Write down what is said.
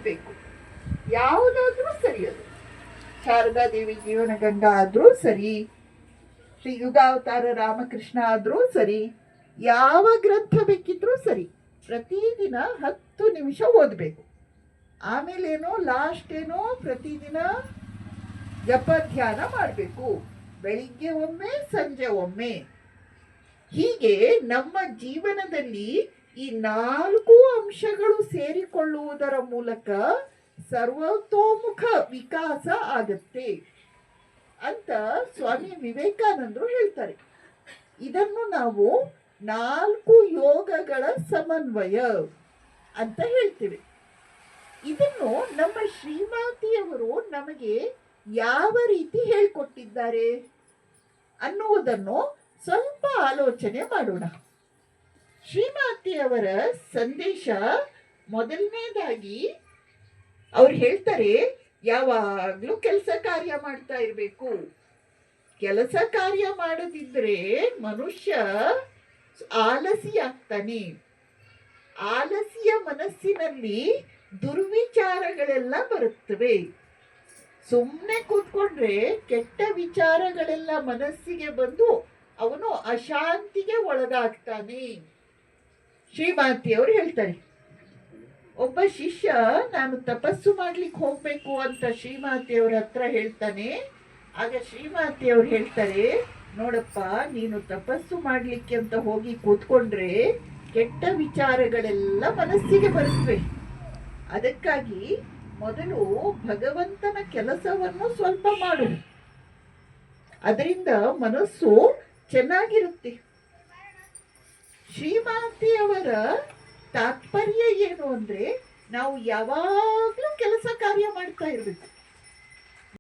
ಓದಬೇಕು. ಯಾವುದಾದ್ರೂ ಸರಿ, ಅದು ಶಾರದಾದೇವಿ ಜೀವನ ಗಂಗಾ ಆದ್ರೂ ಸರಿ, ಶ್ರೀ ಯುಗಾವತಾರ ರಾಮಕೃಷ್ಣ ಆದ್ರೂ ಸರಿ, ಯಾವ ಗ್ರಂಥ ಬೇಕಿದ್ರೂ ಸರಿ, ಪ್ರತಿದಿನ 10 ನಿಮಿಷ ಓದಬೇಕು. ಆಮೇಲೇನೋ ಲಾಸ್ಟ್ ಏನೋ ಪ್ರತಿದಿನ ಜಪ ಧ್ಯಾನ ಮಾಡಬೇಕು. ಬೆಳಿಗ್ಗೆ ಒಮ್ಮೆ, ಸಂಜೆ ಒಮ್ಮೆ. ಹೀಗೆ ನಮ್ಮ ಜೀವನದಲ್ಲಿ ಈ 4 ಅಂಶಗಳು ಸೇರಿಕೊಳ್ಳುವುದರ ಮೂಲಕ ಸರ್ವತೋಮುಖ ವಿಕಾಸ ಆಗತ್ತೆ ಅಂತ ಸ್ವಾಮಿ ವಿವೇಕಾನಂದರು ಹೇಳ್ತಾರೆ. ಇದನ್ನು ನಾವು 4 ಯೋಗಗಳ ಸಮನ್ವಯ ಅಂತ ಹೇಳ್ತೀವಿ. ಇದನ್ನು ನಮ್ಮ ಶ್ರೀಮಾತೆಯವರು ನಮಗೆ ಯಾವ ರೀತಿ ಹೇಳಿಕೊಟ್ಟಿದ್ದಾರೆ ಅನ್ನುವುದನ್ನು ಸ್ವಲ್ಪ ಆಲೋಚನೆ ಮಾಡೋಣ. ಶ್ರೀಮಾತೆಯವರ ಸಂದೇಶ ಮೊದಲನೇದಾಗಿ ಅವ್ರು ಹೇಳ್ತಾರೆ, ಯಾವಾಗಲೂ ಕೆಲಸ ಕಾರ್ಯ ಮಾಡ್ತಾ ಇರಬೇಕು. ಕೆಲಸ ಕಾರ್ಯ ಮಾಡದಿದ್ರೆ ಮನುಷ್ಯ ಆಲಸಿ ಆಗ್ತಾನೆ. ಆಲಸಿಯ ಮನಸ್ಸಿನಲ್ಲಿ ದುರ್ವಿಚಾರಗಳೆಲ್ಲ ಬರುತ್ತವೆ. ಸುಮ್ಮನೆ ಕೂತ್ಕೊಂಡ್ರೆ ಕೆಟ್ಟ ವಿಚಾರಗಳೆಲ್ಲ ಮನಸ್ಸಿಗೆ ಬಂದು ಅವನು ಅಶಾಂತಿಗೆ ಒಳಗಾಗ್ತಾನೆ. ಶ್ರೀಮಾತೆಯವರು ಹೇಳ್ತಾರೆ, ಒಬ್ಬ ಶಿಷ್ಯ ನಾನು ತಪಸ್ಸು ಮಾಡ್ಲಿಕ್ಕೆ ಹೋಗ್ಬೇಕು ಅಂತ ಶ್ರೀಮಾತೆಯವರ ಹತ್ರ ಹೇಳ್ತಾನೆ. ಆಗ ಶ್ರೀಮಾತೆಯವರು ಹೇಳ್ತಾರೆ, ನೋಡಪ್ಪ, ನೀನು ತಪಸ್ಸು ಮಾಡ್ಲಿಕ್ಕೆ ಅಂತ ಹೋಗಿ ಕೂತ್ಕೊಂಡ್ರೆ ಕೆಟ್ಟ ವಿಚಾರಗಳೆಲ್ಲ ಮನಸ್ಸಿಗೆ ಬರುತ್ತವೆ. ಅದಕ್ಕಾಗಿ ಮೊದಲು ಭಗವಂತನ ಕೆಲಸವನ್ನು ಸ್ವಲ್ಪ ಮಾಡು, ಅದರಿಂದ ಮನಸ್ಸು ಚೆನ್ನಾಗಿರುತ್ತೆ. ಶ್ರೀಮಾತೆಯವರ ತಾತ್ಪರ್ಯ ಏನು ಅಂದ್ರೆ, ನಾವು ಯಾವಾಗಲೂ ಕೆಲಸ ಕಾರ್ಯ ಮಾಡ್ತಾ ಇರಬೇಕು.